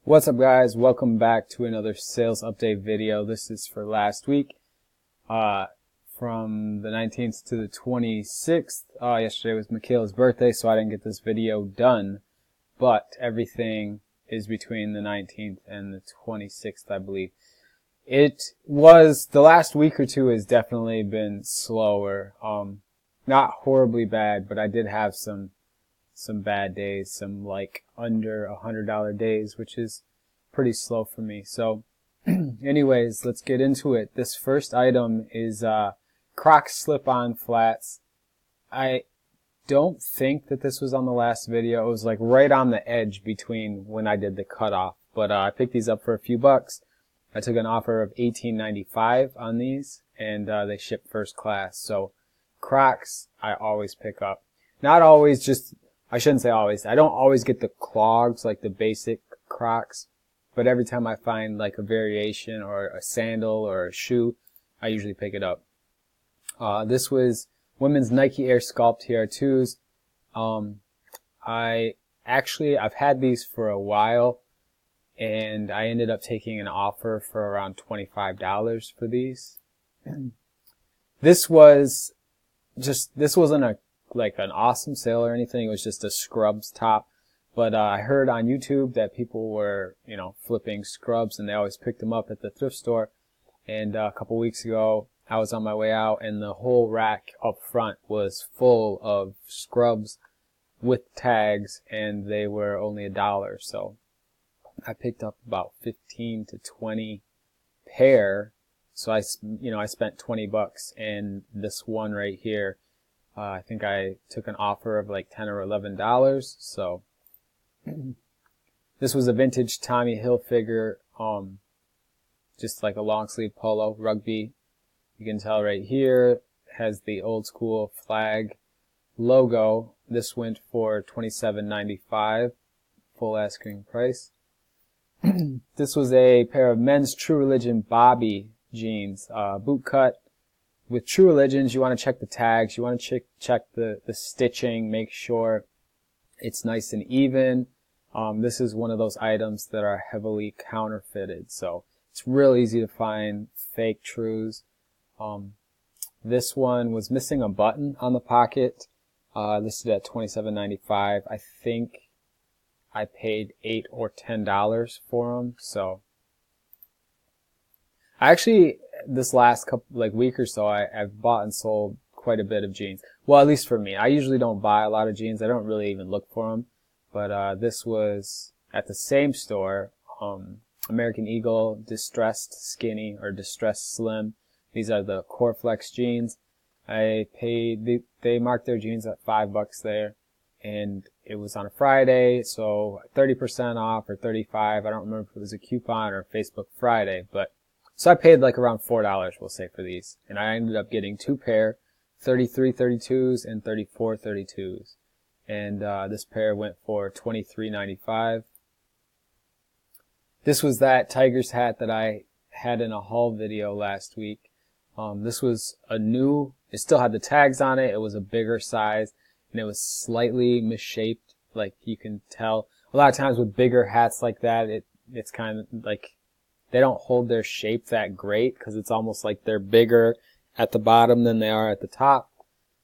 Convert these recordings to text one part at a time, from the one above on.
What's up, guys? Welcome back to another sales update video. This is for last week, from the 19th to the 26th. Yesterday was Michaela's birthday, so I didn't get this video done, but everything is between the 19th and the 26th, I believe. It was, the last week or two has definitely been slower. Not horribly bad, but I did have some bad days, some like under $100 days, which is pretty slow for me. So anyways, let's get into it. This first item is Crocs slip-on flats. I don't think that this was on the last video. It was like right on the edge between when I did the cutoff, but I picked these up for a few bucks. I took an offer of $18.95 on these, and they ship first class. So Crocs I always pick up. Not always, just I shouldn't say always. I don't always get the clogs, like the basic Crocs, but every time I find like a variation or a sandal or a shoe, I usually pick it up. This was women's Nike Air Sculpt TR2s. I've had these for a while, and I ended up taking an offer for around $25 for these. This wasn't like an awesome sale or anything. It was just a scrubs top. But I heard on YouTube that people were, flipping scrubs, and they always picked them up at the thrift store. And a couple weeks ago, I was on my way out, and the whole rack up front was full of scrubs with tags, and they were only $1. So I picked up about 15 to 20 pair. So I spent 20 bucks, and this one right here, I think I took an offer of like $10 or $11. So this was a vintage Tommy Hilfiger, just like a long sleeve polo, rugby. You can tell right here has the old school flag logo. This went for $27.95, full asking price. This was a pair of men's True Religion Bobby jeans, boot cut. With True Religions, you want to check the tags, you want to check the stitching, make sure it's nice and even. This is one of those items that are heavily counterfeited, so it's real easy to find fake Trues. This one was missing a button on the pocket, listed at $27.95. I think I paid $8 or $10 for them, so this last week or so, I've bought and sold quite a bit of jeans. Well, at least for me. I usually don't buy a lot of jeans. I don't really even look for them. But this was at the same store, American Eagle Distressed Skinny or Distressed Slim. These are the Core Flex jeans. They marked their jeans at $5 there, and it was on a Friday, so 30% off or 35%. I don't remember if it was a coupon or Facebook Friday, but so I paid like around $4, we'll say, for these. And I ended up getting two pair, 33 32s and 34 32s. And this pair went for $23.95. This was that Tiger's hat that I had in a haul video last week. This was it still had the tags on it. It was a bigger size, and it was slightly misshaped. Like you can tell, a lot of times with bigger hats like that, it's kind of like, they don't hold their shape that great because it's almost like they're bigger at the bottom than they are at the top.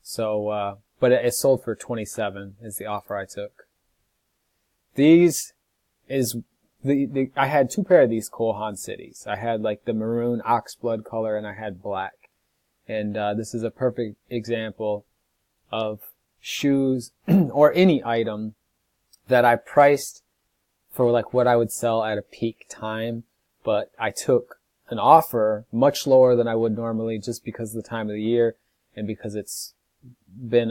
So, but it sold for $27 is the offer I took. I had two pair of these Haan Cities. I had like the maroon oxblood color, and I had black. And this is a perfect example of shoes or any item that I priced for like what I would sell at a peak time. But I took an offer much lower than I would normally, just because of the time of the year and because it's been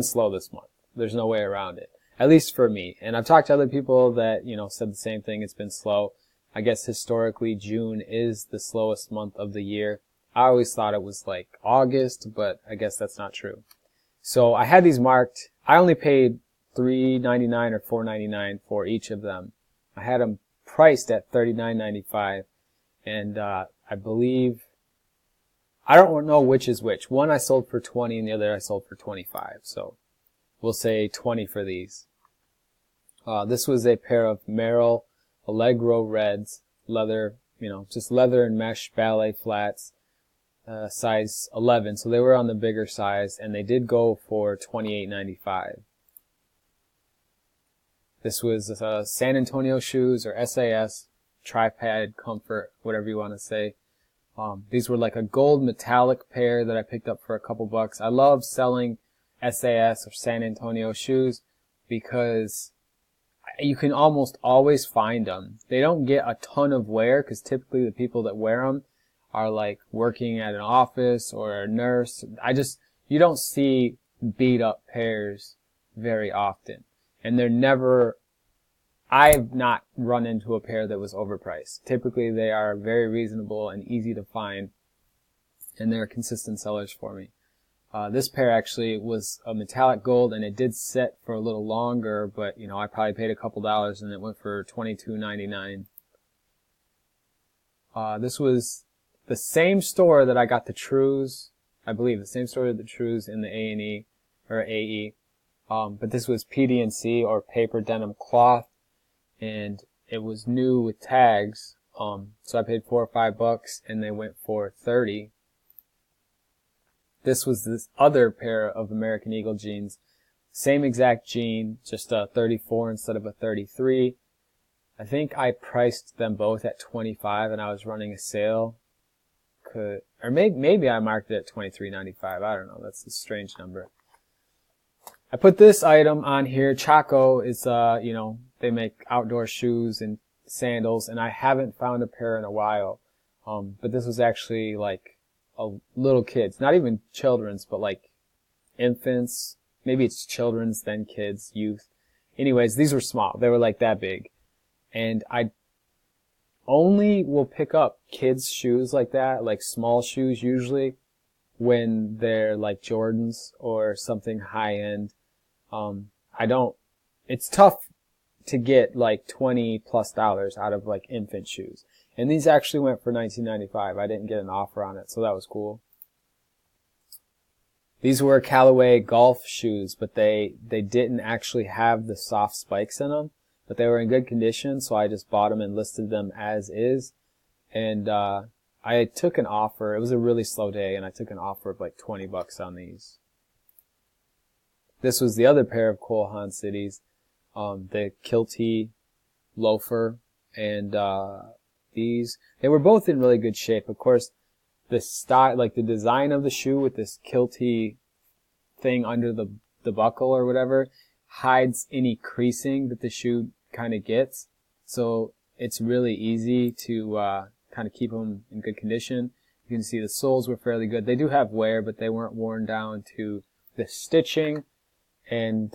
slow this month. There's no way around it, at least for me. And I've talked to other people that, said the same thing. It's been slow. I guess historically June is the slowest month of the year. I always thought it was like August, but I guess that's not true. So I had these marked. I only paid $3.99 or $4.99 for each of them. I had them priced at $39.95, and I believe, I don't know which is which. One I sold for $20 and the other I sold for $25. So we'll say $20 for these. This was a pair of Merrell Allegro reds, leather, just leather and mesh ballet flats, size 11. So they were on the bigger size, and they did go for $28.95. This was San Antonio Shoes, or SAS, tripod comfort, whatever you want to say. These were like a gold metallic pair that I picked up for a couple bucks. I love selling SAS or San Antonio Shoes because you can almost always find them. They don't get a ton of wear because typically the people that wear them are like working at an office or a nurse. You don't see beat up pairs very often. And I've not run into a pair that was overpriced. Typically they are very reasonable and easy to find, and they're consistent sellers for me. This pair actually was a metallic gold, and it did sit for a little longer, but I probably paid a couple dollars and it went for $22.99. This was the same store that I got the Trues, I believe, the same store that the Trues in the A&E, or AE. But this was PDC, or paper denim cloth, and it was new with tags. So I paid $4 or $5, and they went for $30. This was this other pair of American Eagle jeans, same exact jean, just a 34 instead of a 33. I think I priced them both at $25, and I was running a sale. Or maybe I marked it at $23.95. I don't know. That's a strange number. I put this item on here. Chaco is, they make outdoor shoes and sandals, and I haven't found a pair in a while. But this was actually like little kids, not even children's, but like infants. Maybe it's children's, then kids, youth. Anyways, these were small. They were like that big. And I only will pick up kids' shoes like that, like small shoes usually, when they're like Jordans or something high end. It's tough to get like $20+ out of like infant shoes. And these actually went for $19.95. I didn't get an offer on it, so that was cool. These were Callaway golf shoes, but they didn't actually have the soft spikes in them, but they were in good condition, so I just bought them and listed them as is. And I took an offer. It was a really slow day, and I took an offer of like $20 on these. This was the other pair of Cole Haan cities, the Kiltie Loafer, and these. They were both in really good shape. Of course, the style, like the design of the shoe with this Kiltie thing under the buckle or whatever, hides any creasing that the shoe kind of gets. So it's really easy to kind of keep them in good condition. You can see the soles were fairly good. They do have wear, but they weren't worn down to the stitching. And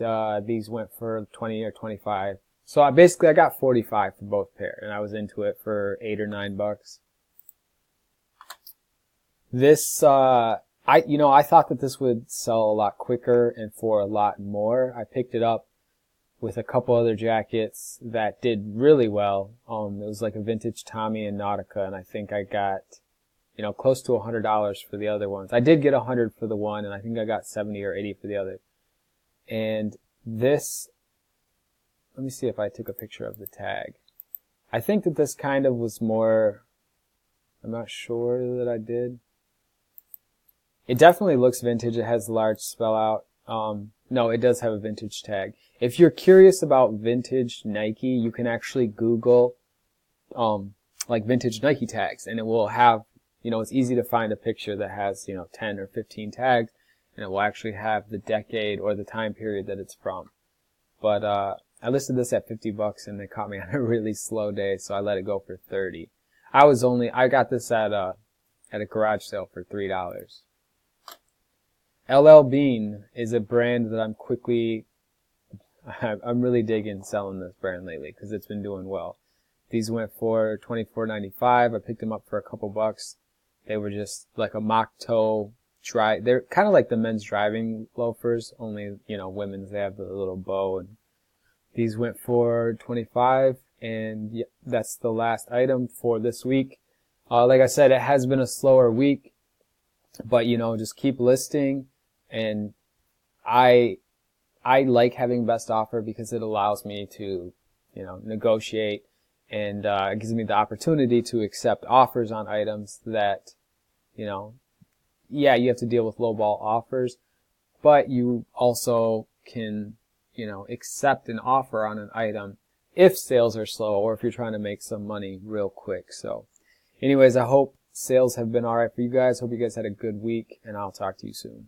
these went for 20 or 25. So I got 45 for both pair, and I was into it for $8 or $9. This I thought that this would sell a lot quicker and for a lot more. I picked it up with a couple other jackets that did really well. It was like a vintage Tommy and Nautica, and I think I got close to $100 for the other ones. I did get $100 for the one, and I think I got $70 or $80 for the other. And this, let me see if I took a picture of the tag. I think that this kind of was more, I'm not sure that I did. It definitely looks vintage. It has a large spell out. No, it does have a vintage tag. If you're curious about vintage Nike, you can actually Google, like vintage Nike tags, and it will have, it's easy to find a picture that has, 10 or 15 tags, and it will actually have the decade or the time period that it's from. But, I listed this at $50 and they caught me on a really slow day, so I let it go for $30. I got this at a garage sale for $3. LL Bean is a brand that I'm really digging selling this brand lately because it's been doing well. These went for $24.95. I picked them up for a couple bucks. They were just like a mock toe they're kind of like the men's driving loafers, only, women's, they have the little bow, and these went for $25, and yeah, that's the last item for this week. Like I said, it has been a slower week, but just keep listing, and I like having best offer because it allows me to, negotiate And it gives me the opportunity to accept offers on items that, you know, yeah, you have to deal with lowball offers, but you also can, you know, accept an offer on an item if sales are slow or if you're trying to make some money real quick. So anyways, I hope sales have been alright for you guys. Hope you guys had a good week, and I'll talk to you soon.